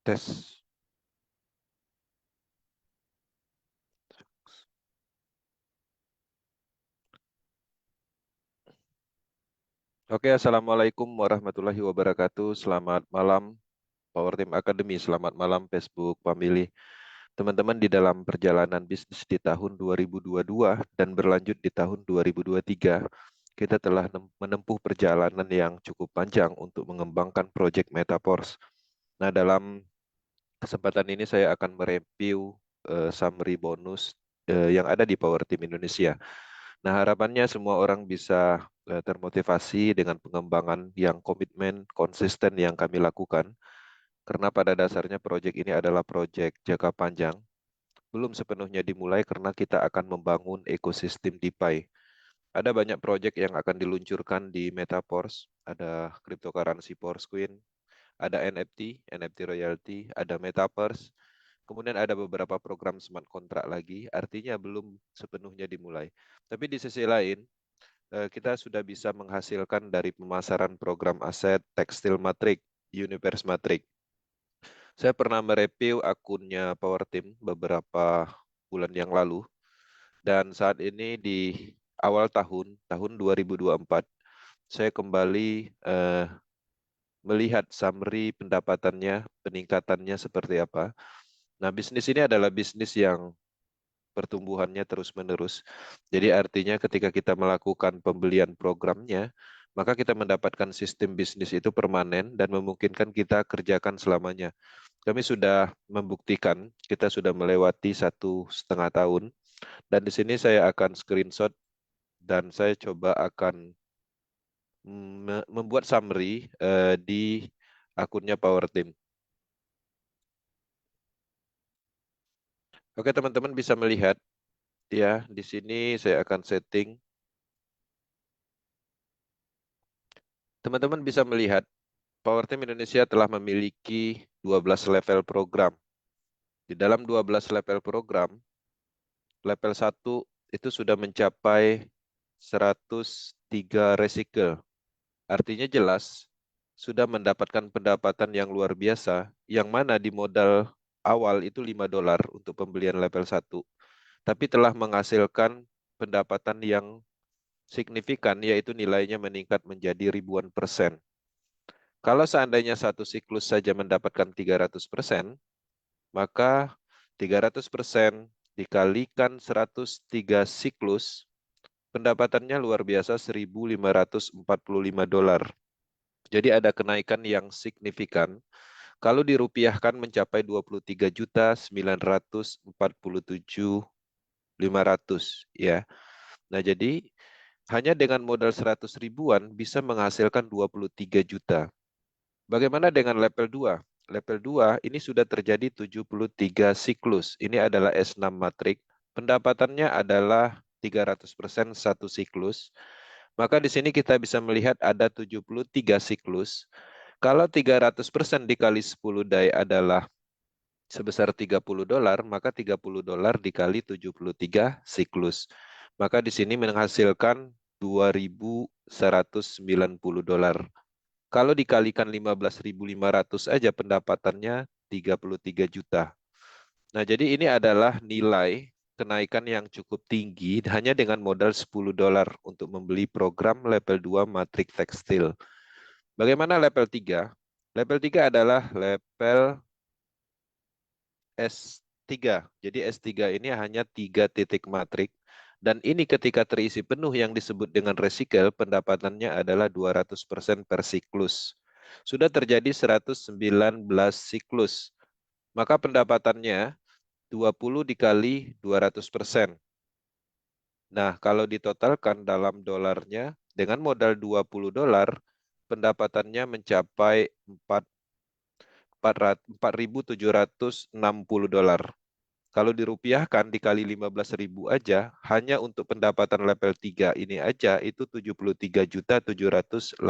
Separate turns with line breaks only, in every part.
Tes. Oke, Assalamualaikum warahmatullahi wabarakatuh. Selamat malam, Power Team Academy. Selamat malam, Facebook Family. Teman-teman, di dalam perjalanan bisnis di tahun 2022 dan berlanjut di tahun 2023, kita telah menempuh perjalanan yang cukup panjang untuk mengembangkan proyek Metaverse. Nah, dalam kesempatan ini saya akan mereview summary bonus yang ada di Power Team Indonesia. Nah, harapannya semua orang bisa termotivasi dengan pengembangan yang komitmen, konsisten yang kami lakukan. Karena pada dasarnya proyek ini adalah proyek jangka panjang. Belum sepenuhnya dimulai karena kita akan membangun ekosistem DeFi. Ada banyak proyek yang akan diluncurkan di Metaverse. Ada cryptocurrency Coin, ada NFT royalty, ada Metaverse. Kemudian ada beberapa program smart contract lagi, artinya belum sepenuhnya dimulai. Tapi di sisi lain, kita sudah bisa menghasilkan dari pemasaran program aset Tekstil Matrix, Universe Matrix. Saya pernah mereview akunnya Power Team beberapa bulan yang lalu, dan saat ini di awal tahun 2024, saya kembali melihat summary pendapatannya, peningkatannya seperti apa. Nah, bisnis ini adalah bisnis yang pertumbuhannya terus-menerus. Jadi artinya ketika kita melakukan pembelian programnya, maka kita mendapatkan sistem bisnis itu permanen dan memungkinkan kita kerjakan selamanya. Kami sudah membuktikan, kita sudah melewati 1,5 tahun, dan di sini saya akan screenshot dan saya coba akan membuat summary di akunnya Power Team. Oke, teman-teman bisa melihat ya, di sini saya akan setting. Teman-teman bisa melihat Power Team Indonesia telah memiliki 12 level program. Di dalam 12 level program, level 1 itu sudah mencapai 103 recycle. Artinya jelas, sudah mendapatkan pendapatan yang luar biasa, yang mana di modal awal itu $5 untuk pembelian level 1, tapi telah menghasilkan pendapatan yang signifikan, yaitu nilainya meningkat menjadi ribuan persen. Kalau seandainya satu siklus saja mendapatkan 300%, maka 300% dikalikan 103 siklus, pendapatannya luar biasa $1.545. Jadi ada kenaikan yang signifikan. Kalau dirupiahkan mencapai 23.947.500 ya. Nah, jadi hanya dengan modal 100 ribuan bisa menghasilkan 23 juta. Bagaimana dengan level 2? Level 2 ini sudah terjadi 73 siklus. Ini adalah S6 Matrix. Pendapatannya adalah 300% satu siklus. Maka di sini kita bisa melihat ada 73 siklus. Kalau 300% dikali 10 DAI adalah sebesar $30, maka $30 dikali 73 siklus. Maka di sini menghasilkan $2.190. Kalau dikalikan 15.500 aja pendapatannya 33 juta. Nah, jadi ini adalah nilai kenaikan yang cukup tinggi hanya dengan modal $10 untuk membeli program level 2 Matrix Tekstil. Bagaimana level 3? Level 3 adalah level S3. Jadi S3 ini hanya 3 titik matrik. Dan ini ketika terisi penuh yang disebut dengan recycle, pendapatannya adalah 200% per siklus. Sudah terjadi 119 siklus. Maka pendapatannya 20 dikali 200%. Nah, kalau ditotalkan dalam dolarnya, dengan modal $20, pendapatannya mencapai $4.760. Kalau dirupiahkan dikali 15.000 aja, hanya untuk pendapatan level 3 ini aja itu 73.780.000.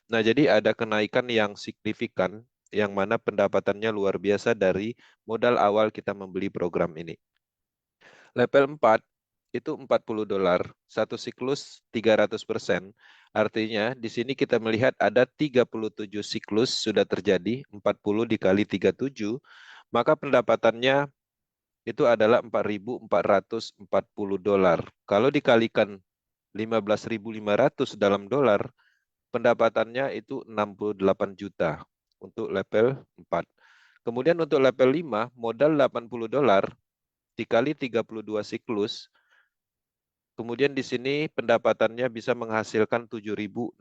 Nah, jadi ada kenaikan yang signifikan yang mana pendapatannya luar biasa dari modal awal kita membeli program ini. Level 4 itu $40, satu siklus 300%. Artinya di sini kita melihat ada 37 siklus sudah terjadi, 40 dikali 37, maka pendapatannya itu adalah 4.440 dolar. Kalau dikalikan 15.500 dalam dolar, pendapatannya itu 68 juta untuk level 4. Kemudian untuk level 5, modal 80 dolar dikali 32 siklus. Kemudian di sini pendapatannya bisa menghasilkan 7.680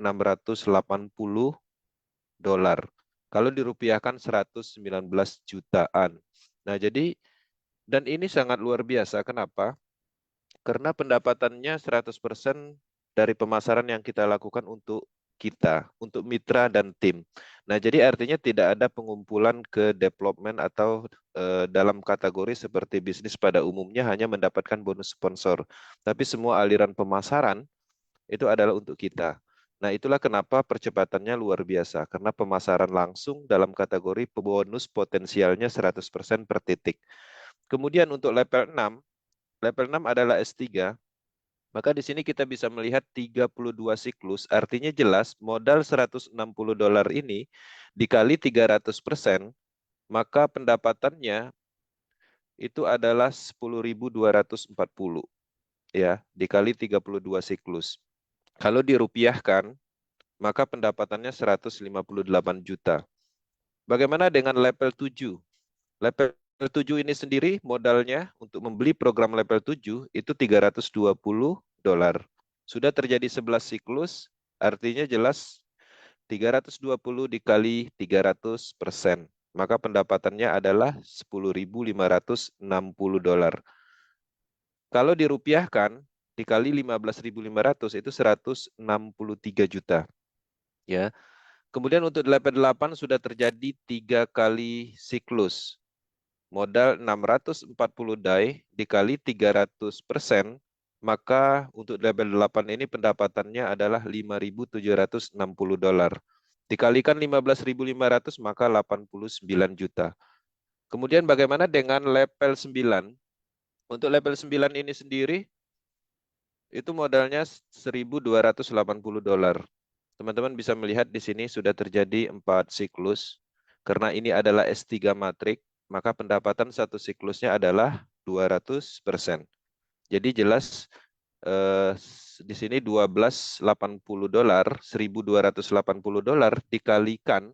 dolar. Kalau dirupiahkan 119 jutaan. Nah, jadi dan ini sangat luar biasa. Kenapa? Karena pendapatannya 100% dari pemasaran yang kita lakukan untuk kita, untuk mitra dan tim. Nah, jadi artinya tidak ada pengumpulan ke development atau dalam kategori seperti bisnis pada umumnya hanya mendapatkan bonus sponsor. Tapi semua aliran pemasaran itu adalah untuk kita. Nah, itulah kenapa percepatannya luar biasa. Karena pemasaran langsung dalam kategori bonus potensialnya 100% per titik. Kemudian untuk level 6 adalah S3. Maka di sini kita bisa melihat 32 siklus, artinya jelas modal 160 dolar ini dikali 300%, maka pendapatannya itu adalah 10.240 ya, dikali 32 siklus. Kalau dirupiahkan, maka pendapatannya 158 juta. Bagaimana dengan level 7? Level 7 ini sendiri modalnya untuk membeli program level 7 itu 320 dolar. Sudah terjadi 11 siklus, artinya jelas 320 dikali 300%. Maka pendapatannya adalah 10.560 dolar. Kalau dirupiahkan dikali 15.500 itu 163 juta. Ya. Kemudian untuk level 8 sudah terjadi 3 kali siklus. Modal 640 DAI dikali 300%, maka untuk level 8 ini pendapatannya adalah 5.760 dolar. Dikalikan 15.500 maka 89 juta. Kemudian bagaimana dengan level 9? Untuk level 9 ini sendiri itu modalnya 1.280 dolar. Teman-teman bisa melihat di sini sudah terjadi 4 siklus. Karena ini adalah S3 matrik, maka pendapatan satu siklusnya adalah 200%. Jadi jelas di sini 1280 dolar, 1.280 dolar dikalikan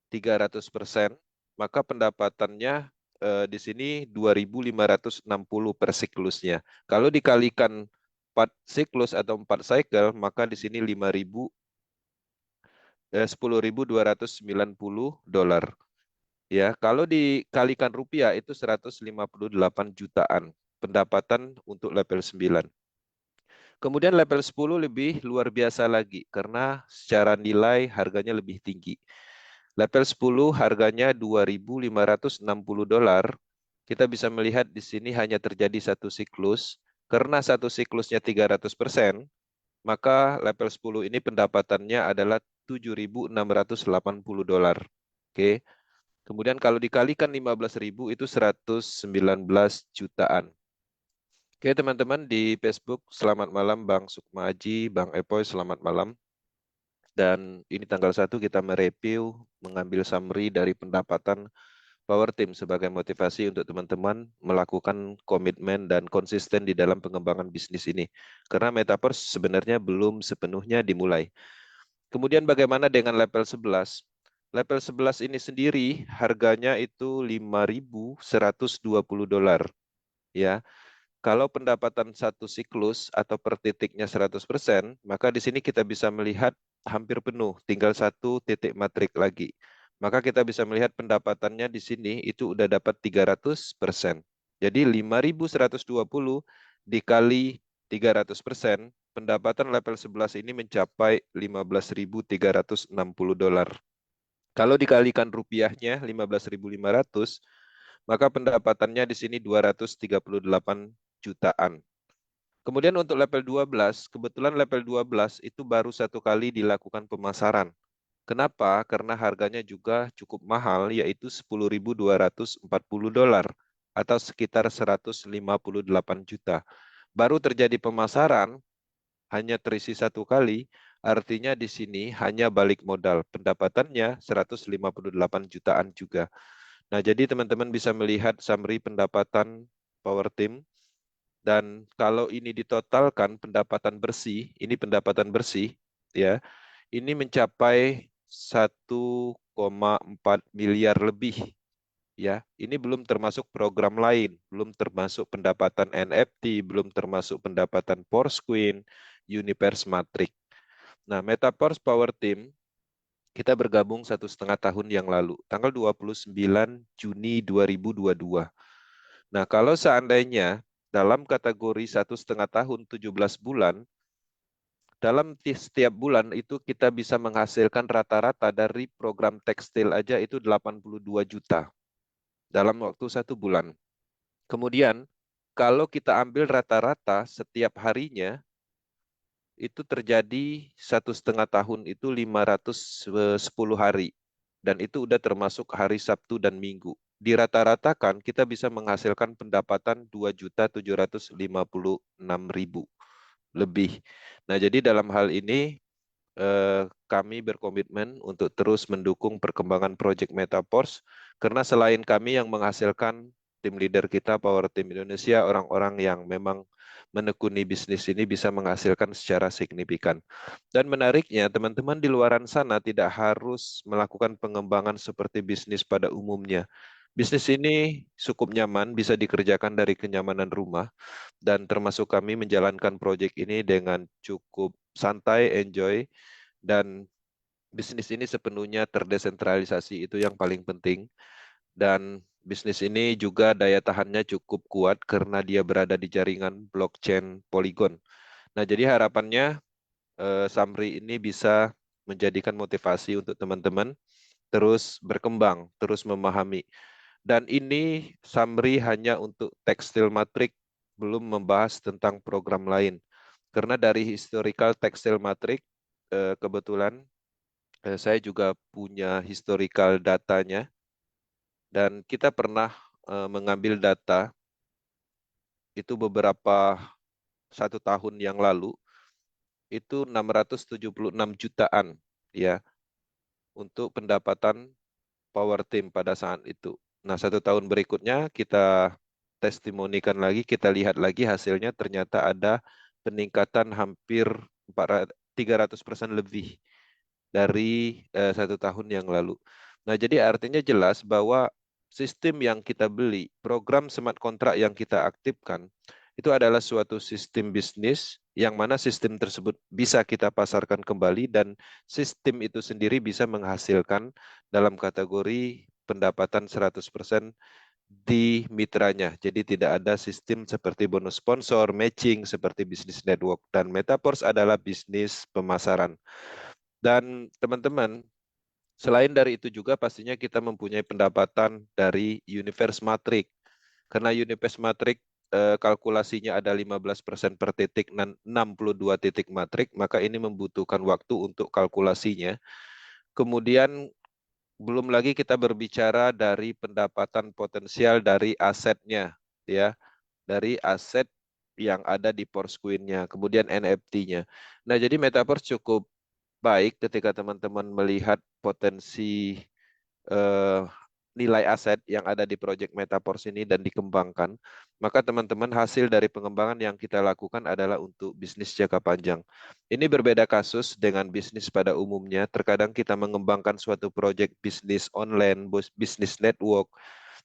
300%, maka pendapatannya di sini 2.560 per siklusnya. Kalau dikalikan 4 siklus atau 4 cycle, maka di sini 10.290 dolar. Ya, kalau dikalikan rupiah itu 158 jutaan pendapatan untuk level 9. Kemudian level 10 lebih luar biasa lagi karena secara nilai harganya lebih tinggi. Level 10 harganya 2.560 dolar. Kita bisa melihat di sini hanya terjadi satu siklus. Karena satu siklusnya 300%, maka level 10 ini pendapatannya adalah 7.680 dolar. Oke. Kemudian kalau dikalikan 15.000 itu 119 jutaan. Oke teman-teman di Facebook, selamat malam Bang Sukma Aji, Bang Epoy, selamat malam. Dan ini tanggal 1 kita mereview, mengambil summary dari pendapatan Power Team sebagai motivasi untuk teman-teman melakukan komitmen dan konsisten di dalam pengembangan bisnis ini. Karena Metaverse sebenarnya belum sepenuhnya dimulai. Kemudian bagaimana dengan level 11? Level 11 ini sendiri harganya itu 5.120 dolar. Ya, kalau pendapatan satu siklus atau per titiknya 100%, maka di sini kita bisa melihat hampir penuh, tinggal satu titik matrik lagi. Maka kita bisa melihat pendapatannya di sini itu udah dapat 300%. Jadi 5.120 dikali 300%, pendapatan level 11 ini mencapai 15.360 dolar. Kalau dikalikan rupiahnya 15.500, maka pendapatannya di sini 238 jutaan. Kemudian untuk level 12, kebetulan level 12 itu baru satu kali dilakukan pemasaran. Kenapa? Karena harganya juga cukup mahal, yaitu 10.240 dolar atau sekitar 158 juta. Baru terjadi pemasaran, hanya terisi satu kali, Artinya di sini hanya balik modal. Pendapatannya 158 jutaan juga. Nah, jadi teman-teman bisa melihat summary pendapatan Power Team. Dan kalau ini ditotalkan pendapatan bersih, ini pendapatan bersih, ya, ini mencapai 1,4 miliar lebih. Ya, ini belum termasuk program lain, belum termasuk pendapatan NFT, belum termasuk pendapatan Porsquin, Universe Matrix. Nah, Metaverse Power Team kita bergabung 1,5 tahun yang lalu, tanggal 29 Juni 2022. Nah, kalau seandainya dalam kategori 1,5 tahun 17 bulan, dalam setiap bulan itu kita bisa menghasilkan rata-rata dari program tekstil aja itu 82 juta dalam waktu 1 bulan. Kemudian, kalau kita ambil rata-rata setiap harinya, itu terjadi 1,5 tahun itu 510 hari. Dan itu udah termasuk hari Sabtu dan Minggu. Dirata-ratakan kita bisa menghasilkan pendapatan 2.756.000 lebih. Nah, jadi dalam hal ini kami berkomitmen untuk terus mendukung perkembangan proyek Metaverse karena selain kami yang menghasilkan tim leader kita Power Team Indonesia, orang-orang yang memang menekuni bisnis ini bisa menghasilkan secara signifikan. Dan menariknya, teman-teman di luaran sana tidak harus melakukan pengembangan seperti bisnis pada umumnya. Bisnis ini cukup nyaman, bisa dikerjakan dari kenyamanan rumah, dan termasuk kami menjalankan proyek ini dengan cukup santai, enjoy, dan bisnis ini sepenuhnya terdesentralisasi, itu yang paling penting. Dan bisnis ini juga daya tahannya cukup kuat karena dia berada di jaringan blockchain Polygon. Nah, jadi harapannya Samri ini bisa menjadikan motivasi untuk teman-teman terus berkembang, terus memahami. Dan ini Samri hanya untuk tekstil matrik, belum membahas tentang program lain. Karena dari historical tekstil matrik, kebetulan saya juga punya historical datanya, dan kita pernah mengambil data itu beberapa 1 tahun yang lalu, itu 676 jutaan ya untuk pendapatan Power Team pada saat itu. Nah, 1 tahun berikutnya kita testimonikan lagi, kita lihat lagi hasilnya ternyata ada peningkatan hampir 300% lebih dari 1 tahun yang lalu. Nah, jadi artinya jelas bahwa sistem yang kita beli, program smart contract yang kita aktifkan, itu adalah suatu sistem bisnis yang mana sistem tersebut bisa kita pasarkan kembali dan sistem itu sendiri bisa menghasilkan dalam kategori pendapatan 100% di mitranya. Jadi tidak ada sistem seperti bonus sponsor, matching seperti bisnis network, dan Metaverse adalah bisnis pemasaran. Dan teman-teman, selain dari itu juga pastinya kita mempunyai pendapatan dari Universe Matrix. Karena Universe Matrix kalkulasinya ada 15% per titik dan 62 titik matrik, maka ini membutuhkan waktu untuk kalkulasinya. Kemudian belum lagi kita berbicara dari pendapatan potensial dari asetnya, ya, dari aset yang ada di Porsquin-nya, kemudian NFT-nya. Nah, jadi Metaverse cukup baik ketika teman-teman melihat potensi eh, nilai aset yang ada di proyek Metaverse ini dan dikembangkan, maka teman-teman hasil dari pengembangan yang kita lakukan adalah untuk bisnis jangka panjang. Ini berbeda kasus dengan bisnis pada umumnya. Terkadang kita mengembangkan suatu proyek bisnis online, bisnis network,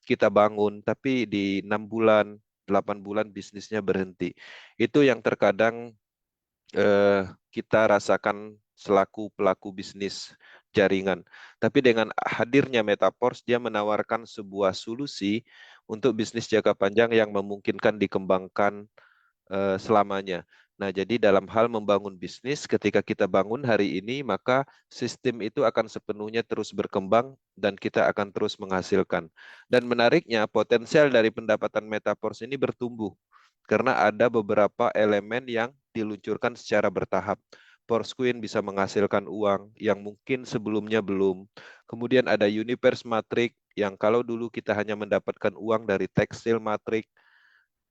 kita bangun, tapi di 6 bulan, 8 bulan bisnisnya berhenti. Itu yang terkadang kita rasakan selaku pelaku bisnis jaringan. Tapi dengan hadirnya Metaverse, dia menawarkan sebuah solusi untuk bisnis jangka panjang yang memungkinkan dikembangkan selamanya. Nah, jadi dalam hal membangun bisnis, ketika kita bangun hari ini, maka sistem itu akan sepenuhnya terus berkembang dan kita akan terus menghasilkan. Dan menariknya, potensial dari pendapatan Metaverse ini bertumbuh karena ada beberapa elemen yang diluncurkan secara bertahap. Porsquin bisa menghasilkan uang yang mungkin sebelumnya belum. Kemudian ada Universe Matrix yang kalau dulu kita hanya mendapatkan uang dari tekstil matrix,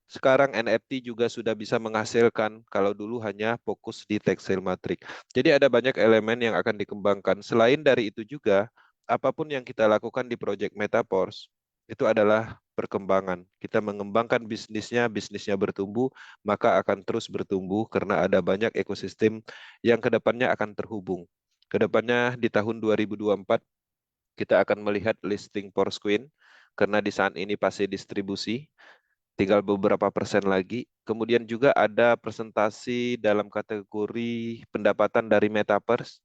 Sekarang NFT juga sudah bisa menghasilkan, kalau dulu hanya fokus di tekstil matrik. Jadi ada banyak elemen yang akan dikembangkan. Selain dari itu juga, apapun yang kita lakukan di Project Metaverse, itu adalah perkembangan. Kita mengembangkan bisnisnya, bisnisnya bertumbuh, maka akan terus bertumbuh karena ada banyak ekosistem yang kedepannya akan terhubung. Kedepannya di tahun 2024, kita akan melihat listing Foursquare, karena di saat ini pasti distribusi, tinggal beberapa persen lagi. Kemudian juga ada presentasi dalam kategori pendapatan dari Metaverse.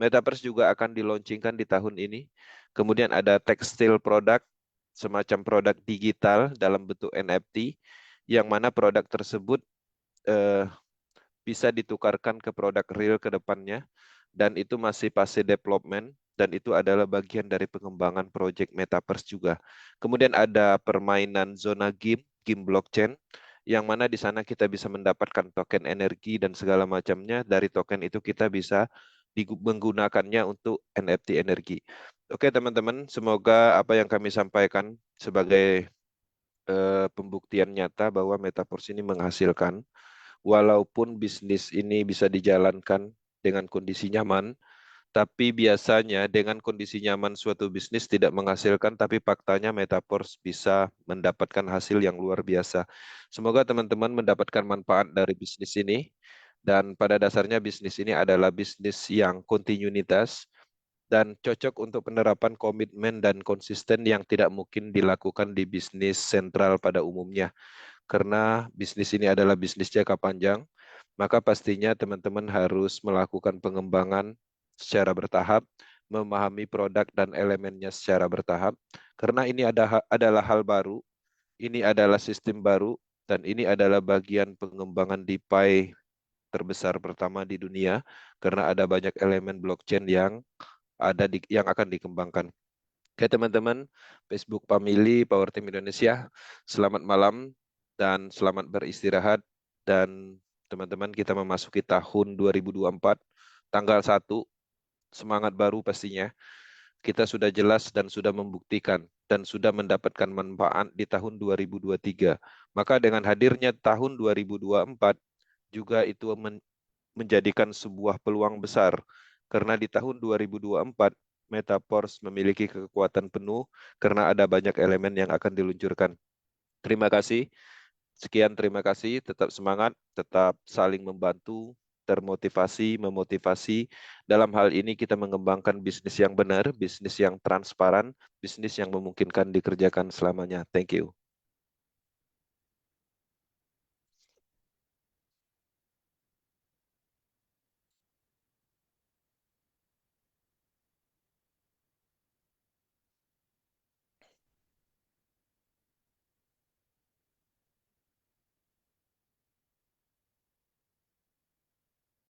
Metaverse juga akan dilaunchingkan di tahun ini. Kemudian ada tekstil produk, semacam produk digital dalam bentuk NFT, yang mana produk tersebut eh, bisa ditukarkan ke produk real ke depannya, dan itu masih fase development, dan itu adalah bagian dari pengembangan project Metaverse juga. Kemudian ada permainan zona game, game blockchain, yang mana di sana kita bisa mendapatkan token energi dan segala macamnya. Dari token itu kita bisa menggunakannya untuk NFT energi. Oke teman-teman, semoga apa yang kami sampaikan sebagai pembuktian nyata bahwa Metaverse ini menghasilkan. Walaupun bisnis ini bisa dijalankan dengan kondisi nyaman, tapi biasanya dengan kondisi nyaman suatu bisnis tidak menghasilkan, tapi faktanya Metaverse bisa mendapatkan hasil yang luar biasa. Semoga teman-teman mendapatkan manfaat dari bisnis ini, dan pada dasarnya bisnis ini adalah bisnis yang kontinuitas dan cocok untuk penerapan komitmen dan konsisten yang tidak mungkin dilakukan di bisnis sentral pada umumnya. Karena bisnis ini adalah bisnis jangka panjang, maka pastinya teman-teman harus melakukan pengembangan secara bertahap, memahami produk dan elemennya secara bertahap, karena ini adalah hal baru, ini adalah sistem baru, dan ini adalah bagian pengembangan DeFi terbesar pertama di dunia, karena ada banyak elemen blockchain yang akan dikembangkan. Oke teman-teman, Facebook Family Power Team Indonesia, selamat malam dan selamat beristirahat. Dan teman-teman, kita memasuki tahun 2024, tanggal 1, semangat baru pastinya. Kita sudah jelas dan sudah membuktikan dan sudah mendapatkan manfaat di tahun 2023. Maka dengan hadirnya tahun 2024, juga itu menjadikan sebuah peluang besar. Karena di tahun 2024, Metaverse memiliki kekuatan penuh karena ada banyak elemen yang akan diluncurkan. Terima kasih. Sekian, terima kasih. Tetap semangat, tetap saling membantu, termotivasi, memotivasi. Dalam hal ini kita mengembangkan bisnis yang benar, bisnis yang transparan, bisnis yang memungkinkan dikerjakan selamanya. Thank you.